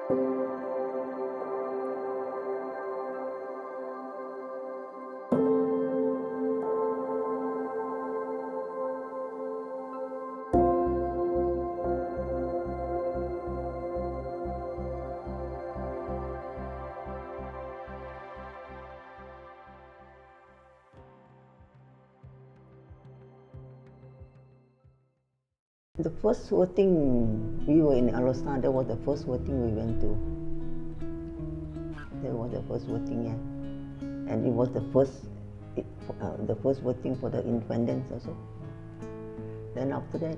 The first voting, we were in Alosna, that was the first voting we went to. That was the first voting, yeah. And it was the first voting for the independence also. Then after that,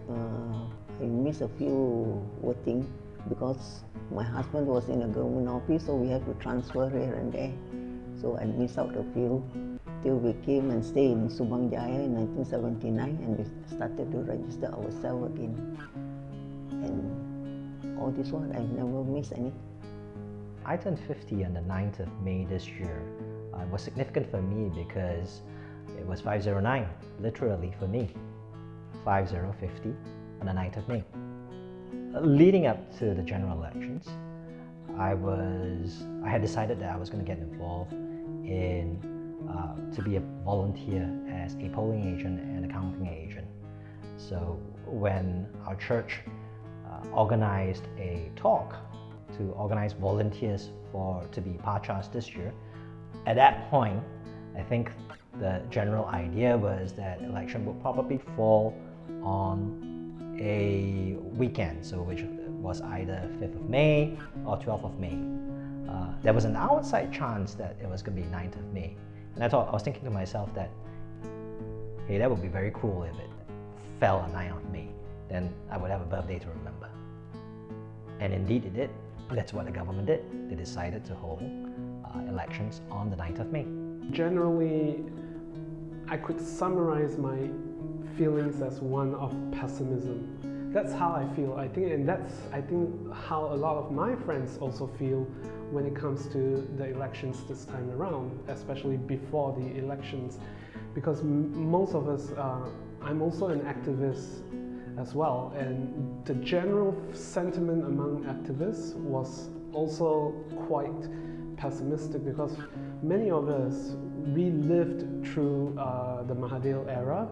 I missed a few voting because my husband was in a government office, so we had to transfer here and there. So I missed out a few till we came and stayed in Subang Jaya in 1979, and we started to register ourselves again. And all this while, I never missed any. I turned 50 on the 9th of May this year. It was significant for me because it was 509, literally for me. 5050 on the 9th of May. Leading up to the general elections, I had decided that I was going to get involved in to be a volunteer as a polling agent and a counting agent. So when our church organized a talk to organize volunteers to be pachas this year, at that point, I think the general idea was that election would probably fall on a weekend, so which was either 5th of May or 12th of May. There was an outside chance that it was going to be 9th of May. And I was thinking to myself that, hey, that would be very cool if it fell on 9th of May. Then I would have a birthday to remember. And indeed it did. That's what the government did. They decided to hold elections on the 9th of May. Generally, I could summarize my feelings as one of pessimism. That's how I feel. I think how a lot of my friends also feel when it comes to the elections this time around, especially before the elections, because most of us, I'm also an activist as well, and the general sentiment among activists was also quite pessimistic because many of us, we lived through the Mahathir era,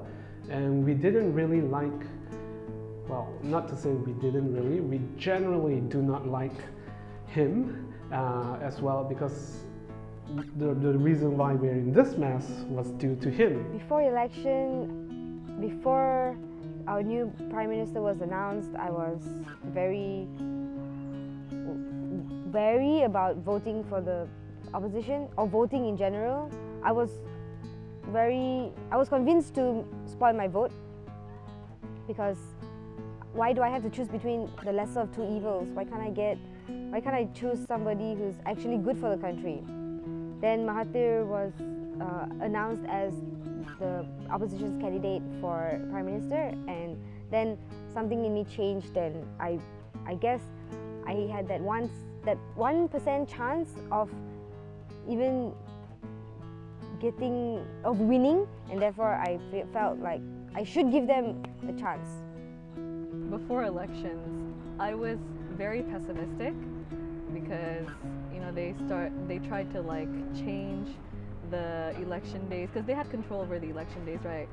and we didn't really like, well, not to say we didn't really, we generally do not like him as well, because the reason why we're in this mess was due to him. Before election, before our new Prime Minister was announced, I was very wary about voting for the opposition or voting in general. I was convinced to spoil my vote because why do I have to choose between the lesser of two evils? Why can't I choose somebody who's actually good for the country? Then Mahathir was announced as the opposition's candidate for Prime Minister, and then something in me changed. Then I guess I had that 1% chance of even winning, and therefore I felt like I should give them a chance. Before elections, I was very pessimistic because they tried to change the election days because they had control over the election days, right?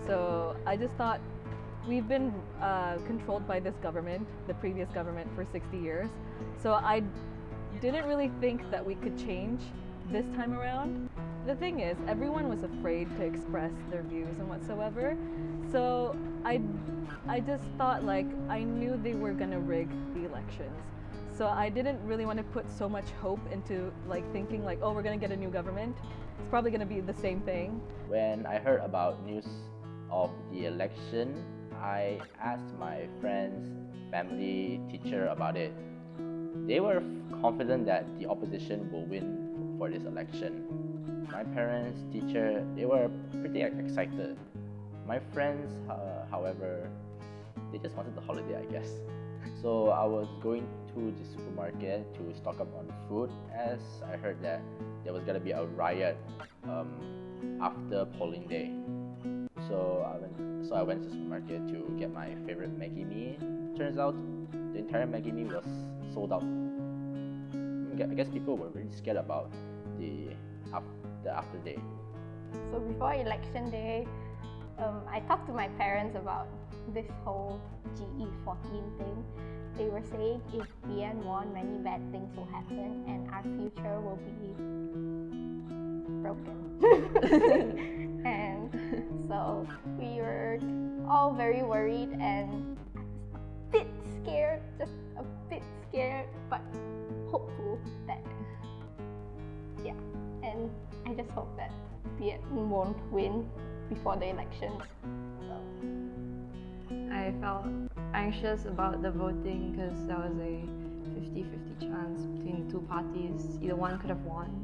So I just thought we've been controlled by this government, the previous government, for 60 years. So I didn't really think that we could change this time around. The thing is, everyone was afraid to express their views and whatsoever. So I just thought I knew they were gonna rig the elections. So I didn't really want to put so much hope into thinking oh, we're gonna get a new government. It's probably gonna be the same thing. When I heard about news of the election, I asked my friends, family, teacher about it. They were confident that the opposition will win for this election. My parents, teacher, they were pretty excited. My friends, however, they just wanted the holiday, I guess. So I was going to the supermarket to stock up on food as I heard that there was gonna be a riot after polling day. So I went to the supermarket to get my favorite Maggi mee. Turns out the entire Maggi mee was sold out I guess people were really scared about the after day. So before election day, I talked to my parents about this whole GE14 thing. They were saying if AYRIENNE won, many bad things will happen and our future will be broken. And so we were all very worried and a bit scared, just a bit scared, but hopeful that, yeah. And I just hope that AYRIENNE won't win before the elections. So. I felt anxious about the voting because there was a 50-50 chance between the two parties. Either one could have won.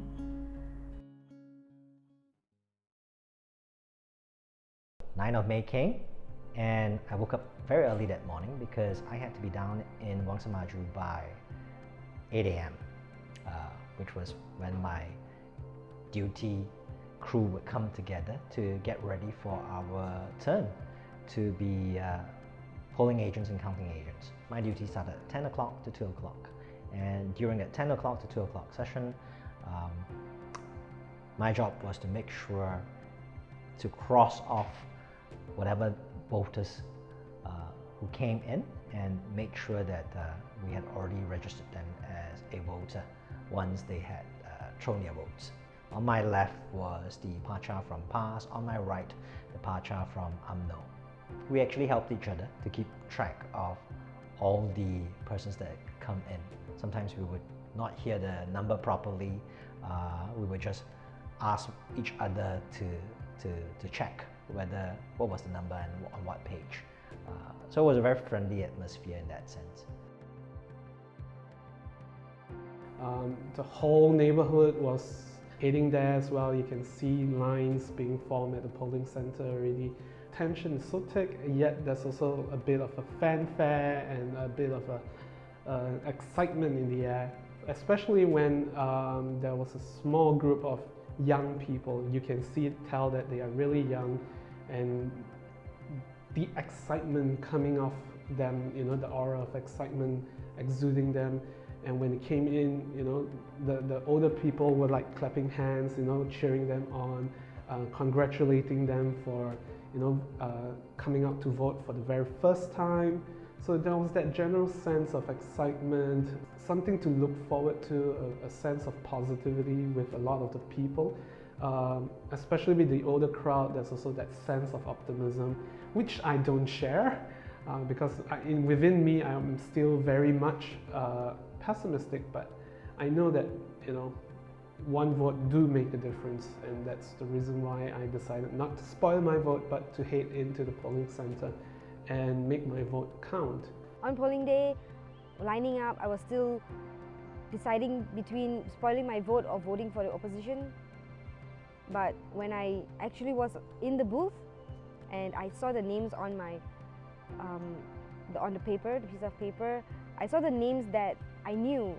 May came, and I woke up very early that morning because I had to be down in Wang Samaju by 8 a.m., which was when my duty crew would come together to get ready for our turn to be polling agents and counting agents. My duty started at 10 o'clock to 2 o'clock, and during that 10 o'clock to 2 o'clock session, my job was to make sure to cross off whatever voters who came in and make sure that we had already registered them as a voter once they had thrown their votes. On my left was the CHEAH from PAS, on my right the CHEAH from UMNO. We actually helped each other to keep track of all the persons that come in. Sometimes we would not hear the number properly. We would just ask each other to check what was the number and on what page. So it was a very friendly atmosphere in that sense. The whole neighborhood was heading there as well. You can see lines being formed at the polling center already. Tension is so thick, yet there's also a bit of a fanfare and a bit of excitement in the air, especially when there was a small group of young people. You can tell that they are really young, and the excitement coming off them, the aura of excitement exuding them. And when it came in, the older people were like clapping hands, cheering them on, congratulating them for, coming out to vote for the very first time. So there was that general sense of excitement, something to look forward to, a sense of positivity with a lot of the people. Especially with the older crowd, there's also that sense of optimism, which I don't share, because within me, I'm still very much pessimistic, but I know that, one vote do make a difference, and that's the reason why I decided not to spoil my vote, but to head into the polling center and make my vote count. On polling day, lining up, I was still deciding between spoiling my vote or voting for the opposition. But when I actually was in the booth and I saw the names on my on the paper, the piece of paper, I saw the names that I knew,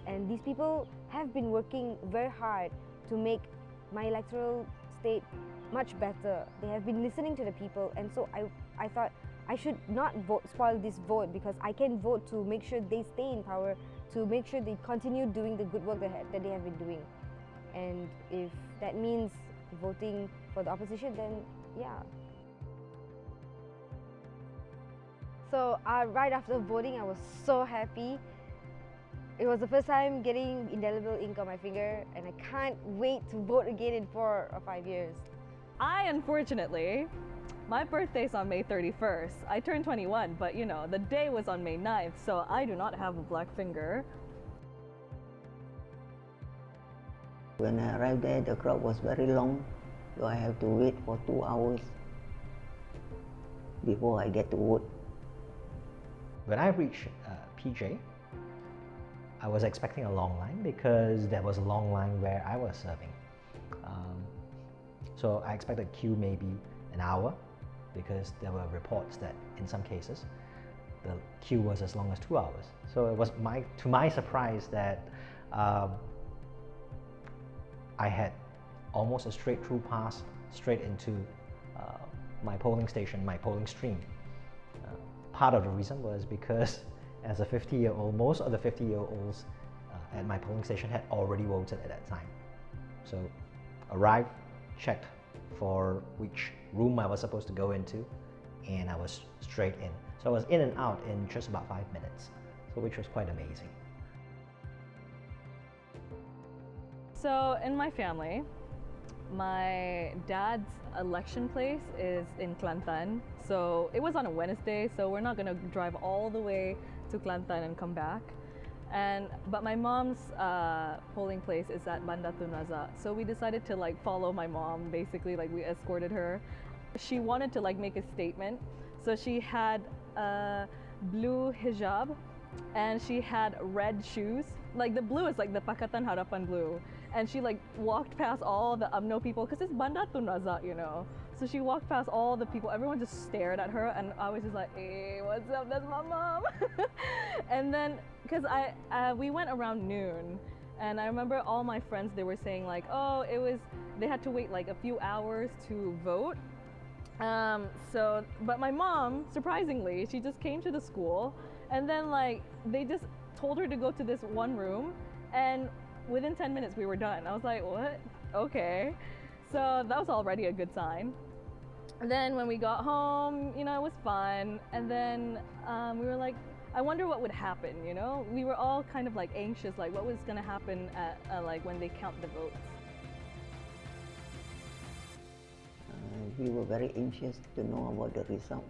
and these people have been working very hard to make my electoral state much better. They have been listening to the people, and so I thought I should not spoil this vote, because I can vote to make sure they stay in power, to make sure they continue doing the good work that they have been doing. And if that means voting for the opposition, then yeah. So right after voting, I was so happy. It was the first time getting indelible ink on my finger, and I can't wait to vote again in 4 or 5 years. Unfortunately, my birthday's on May 31st. I turned 21, but the day was on May 9th, so I do not have a black finger. When I arrived there, the crowd was very long, so I have to wait for 2 hours before I get to vote. When I reached PJ, I was expecting a long line because there was a long line where I was serving. So I expected queue maybe an hour, because there were reports that in some cases the queue was as long as 2 hours. So it was to my surprise that I had almost a straight through pass straight into my polling station, my polling stream. Part of the reason was because as a 50-year-old, most of the 50-year-olds at my polling station had already voted at that time. So arrived, checked for which room I was supposed to go into, and I was straight in. So I was in and out in just about 5 minutes, so which was quite amazing. So in my family, my dad's election place is in Kelantan. So it was on a Wednesday, so we're not gonna drive all the way to Kelantan and come back. But my mom's polling place is at Bandar Tun Razak. So we decided to like follow my mom, basically like we escorted her. She wanted to like make a statement. So she had a blue hijab and she had red shoes. Like the blue is like the Pakatan Harapan blue. And she like walked past all the UMNO people because it's Bandar Tun Razak, you know. So she walked past all the people, everyone just stared at her and I was just like, hey, what's up, that's my mom. And then, because we went around noon and I remember all my friends, they were saying like, oh, they had to wait like a few hours to vote. But my mom, surprisingly, she just came to the school and then like, they just told her to go to this one room and within 10 minutes we were done. I was like, what? Okay. So that was already a good sign. And then when we got home, you know, it was fun. And then we were like, I wonder what would happen, you know? We were all kind of like anxious, like what was gonna happen at like when they count the votes. We were very anxious to know about the result.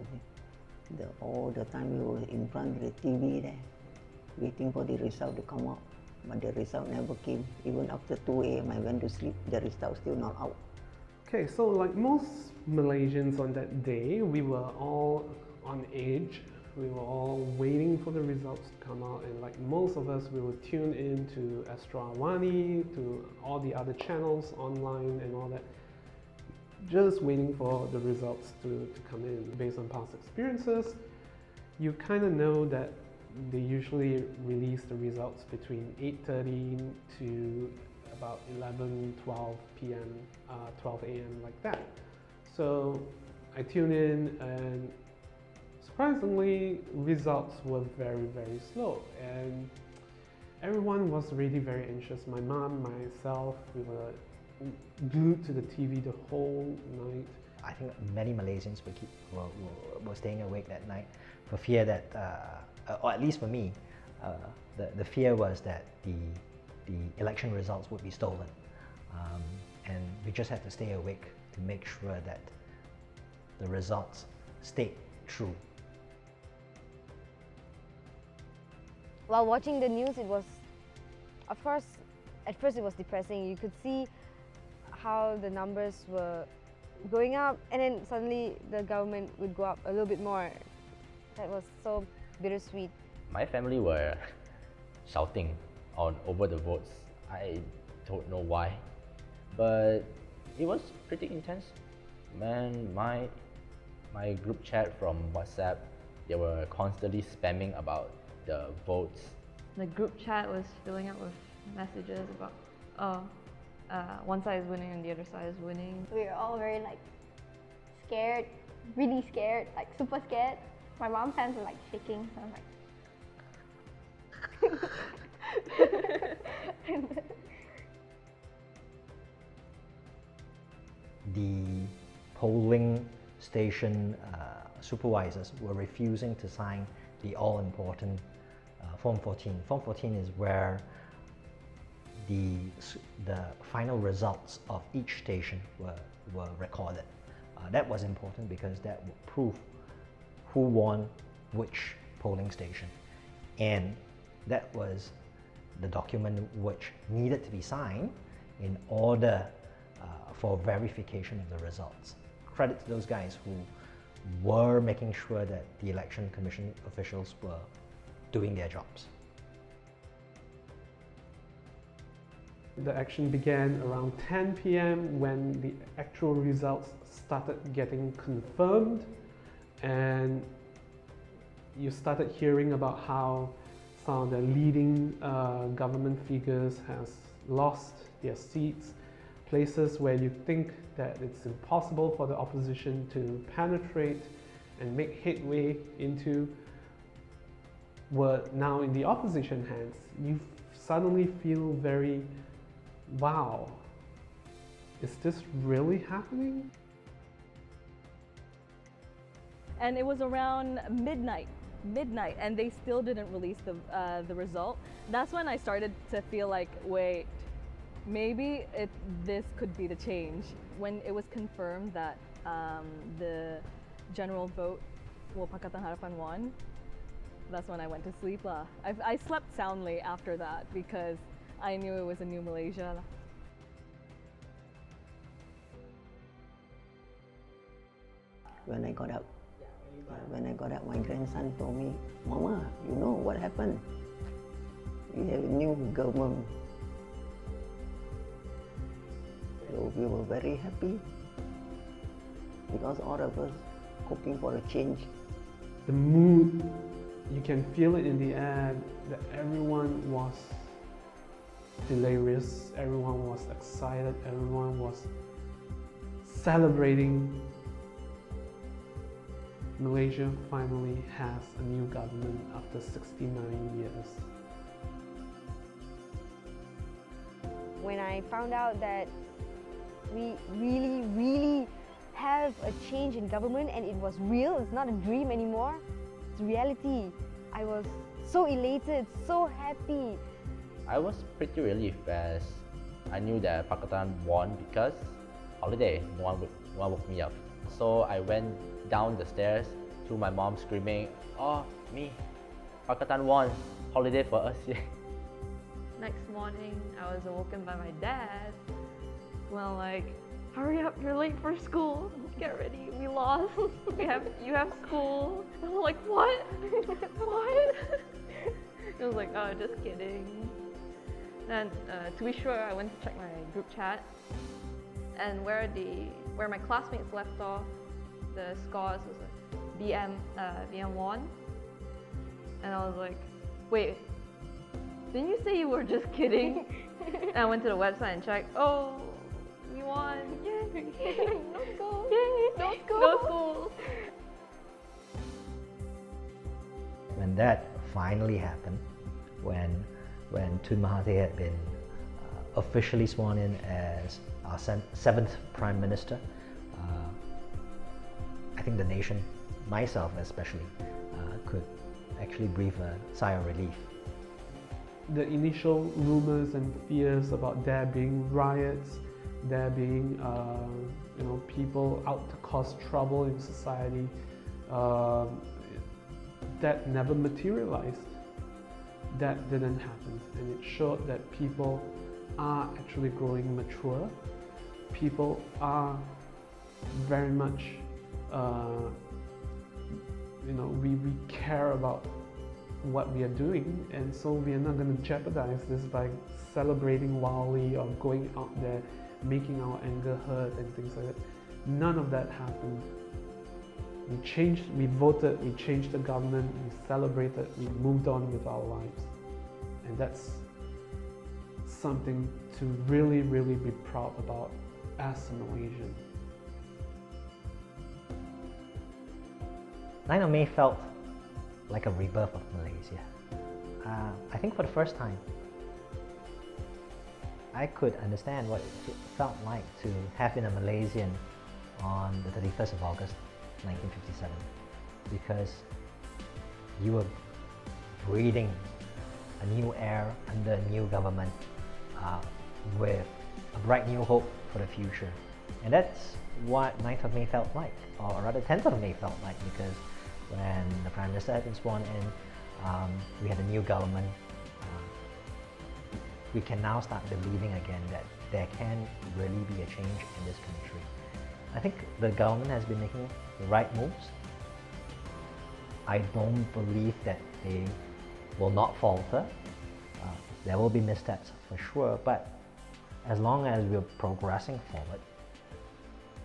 All the time we were in front of the TV there, waiting for the result to come out. But the result never came. Even after 2 a.m. I went to sleep, the result still not out. Okay, so like most Malaysians on that day, we were all on edge. We were all waiting for the results to come out, and like most of us, we were tuned in to Astra Wani, to all the other channels online and all that, just waiting for the results to come in. Based on past experiences, you kind of know that they usually release the results between 8:30 to about 11, 12 p.m., 12 a.m. like that. So I tuned in and surprisingly, results were very, very slow. And everyone was really very anxious. My mom, myself, we were glued to the TV the whole night. I think many Malaysians were staying awake that night for fear that, or at least for me, the fear was that the election results would be stolen. And we just had to stay awake to make sure that the results stayed true. While watching the news, it was, of course, at first it was depressing. You could see how the numbers were going up and then suddenly the government would go up a little bit more. That was so bittersweet. My family were shouting over the votes. I don't know why, but it was pretty intense. Man, my group chat from WhatsApp, they were constantly spamming about the votes. The group chat was filling up with messages about, one side is winning and the other side is winning. We were all very like scared, really scared, like super scared. My mom's hands were like shaking, so I'm like The polling station supervisors were refusing to sign the all-important Form 14. Form 14 is where the final results of each station were recorded. That was important because that would prove who won which polling station. And that was the document which needed to be signed in order for verification of the results. Credit to those guys who were making sure that the election commission officials were doing their jobs. The action began around 10 p.m. when the actual results started getting confirmed, and you started hearing about how some of the leading government figures has lost their seats, places where you think that it's impossible for the opposition to penetrate and make headway into were now in the opposition hands. You've suddenly feel very, wow, is this really happening? And it was around midnight, and they still didn't release the result. That's when I started to feel like, wait, maybe this could be the change. When it was confirmed that the general vote, Pakatan Harapan won, that's when I went to sleep lah. I slept soundly after that because I knew it was a new Malaysia lah. When I got up, my grandson told me, "Mama, you know what happened? We have a new government." So we were very happy because all of us hoping for a change. The mood, you can feel it in the air that everyone was delirious, everyone was excited, everyone was celebrating. Malaysia finally has a new government after 69 years. When I found out that we really have a change in government and it was real, it's not a dream anymore, it's reality. I was so elated, so happy. I was pretty relieved as I knew that Pakatan won because holiday, no one woke me up. So I went down the stairs to my mom screaming, "Oh, me, Pakatan won, holiday for us." Next morning, I was awoken by my dad. Well, like, hurry up, you're late for school. Get ready, we lost. You have school. I was like, what? What? It was like, oh, just kidding. Then, to be sure, I went to check my group chat, and where my classmates left off, the scores was like BM won, and I was like, wait, didn't you say you were just kidding? And I went to the website and checked. Oh, we won! Yay! No school! Yay! No school! No school! When that finally happened, when Tun Mahathir had been officially sworn in as our 7th Prime Minister, I think the nation, myself especially, could actually breathe a sigh of relief. The initial rumors and fears about there being riots, there being people out to cause trouble in society, that never materialized. That didn't happen, and it showed that people are actually growing mature. People are very much, we care about what we are doing, and so we are not going to jeopardize this by celebrating wildly or going out there making our anger heard and things like that. None of that happened. We voted, we changed the government, we celebrated, we moved on with our lives. And that's something to really, really be proud about as a Malaysian. 9th of May felt like a rebirth of Malaysia. I think for the first time, I could understand what it felt like to have been a Malaysian on the 31st of August 1957, because you were breathing a new air under a new government with a bright new hope for the future. And that's what 9th of May felt like, or rather 10th of May felt like, because when the Prime Minister had been sworn in, we had a new government. We can now start believing again that there can really be a change in this country. I think the government has been making the right moves. I don't believe that they will not falter. There will be missteps for sure, but as long as we're progressing forward,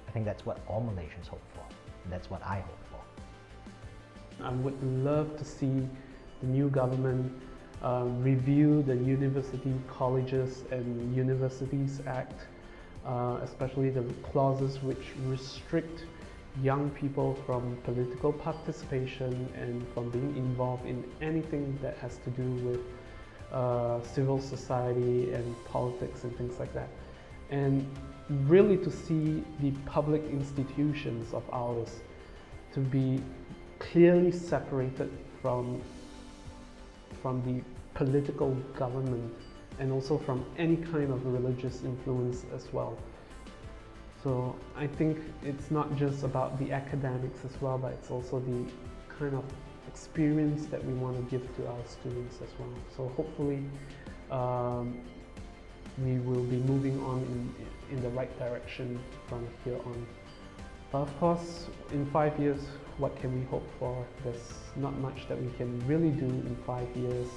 I think that's what all Malaysians hope for, and that's what I hope for. I would love to see the new government review the University Colleges and Universities Act, especially the clauses which restrict young people from political participation and from being involved in anything that has to do with civil society and politics and things like that. And really to see the public institutions of ours to be clearly separated from the political government and also from any kind of religious influence as well. So I think it's not just about the academics as well, but it's also the kind of experience that we want to give to our students as well. So hopefully we will be moving on in the right direction from here on. Of course, in 5 years, what can we hope for? There's not much that we can really do in 5 years.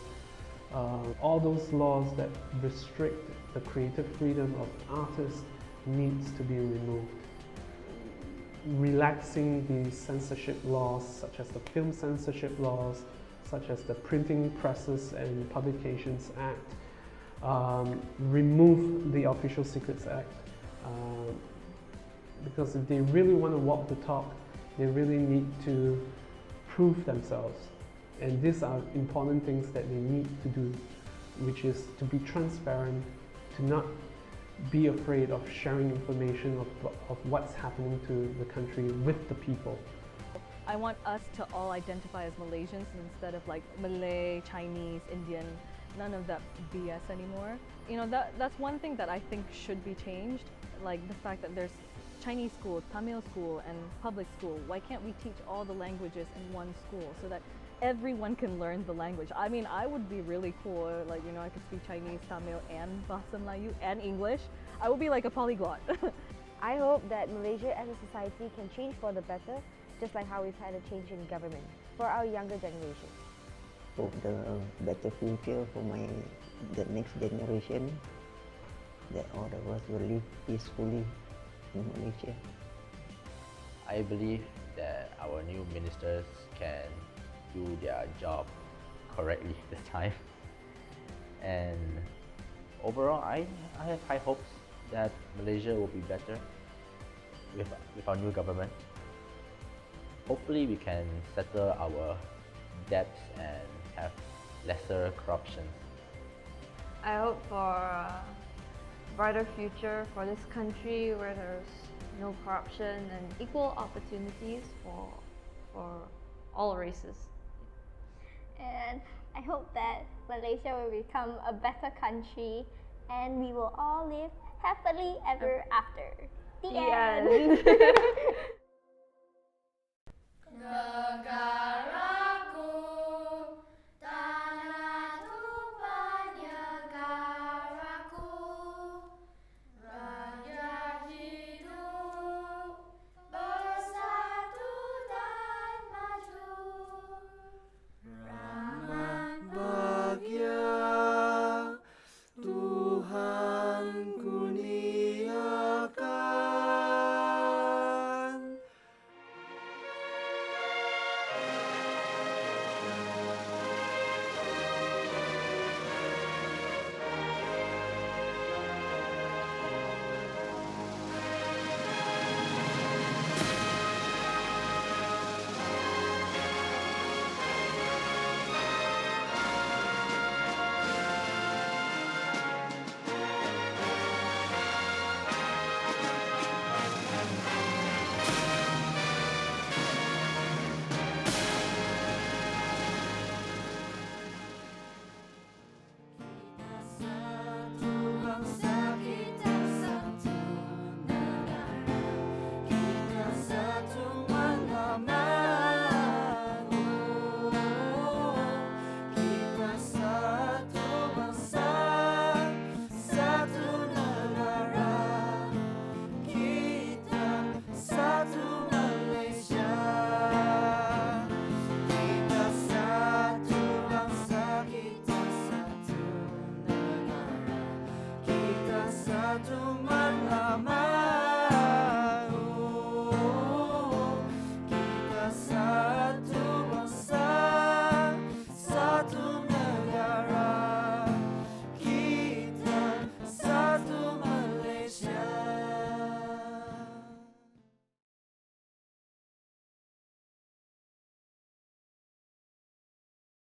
All those laws that restrict the creative freedom of artists needs to be removed. Relaxing the censorship laws, such as the film censorship laws, such as the Printing Presses and Publications Act, remove the Official Secrets Act, because if they really want to walk the talk, they really need to prove themselves. And these are important things that they need to do, which is to be transparent, to not be afraid of sharing information of what's happening to the country with the people. I want us to all identify as Malaysians instead of like Malay, Chinese, Indian, none of that BS anymore. You know, that's one thing that I think should be changed, like the fact that there's Chinese school, Tamil school, and public school. Why can't we teach all the languages in one school so that everyone can learn the language? I mean, I would be really cool, like, you know, I could speak Chinese, Tamil, and Bahasa Melayu, and English. I would be like a polyglot. I hope that Malaysia as a society can change for the better, just like how we've had a change in government for our younger generation. Hope the better future for the next generation, that all of us will live peacefully in Malaysia. I believe that our new ministers can do their job correctly this time. And overall, I have high hopes that Malaysia will be better with our new government. Hopefully we can settle our debts and have lesser corruption. I hope for a brighter future for this country where there's no corruption and equal opportunities for all races. And I hope that Malaysia will become a better country and we will all live happily ever after. The end. Negara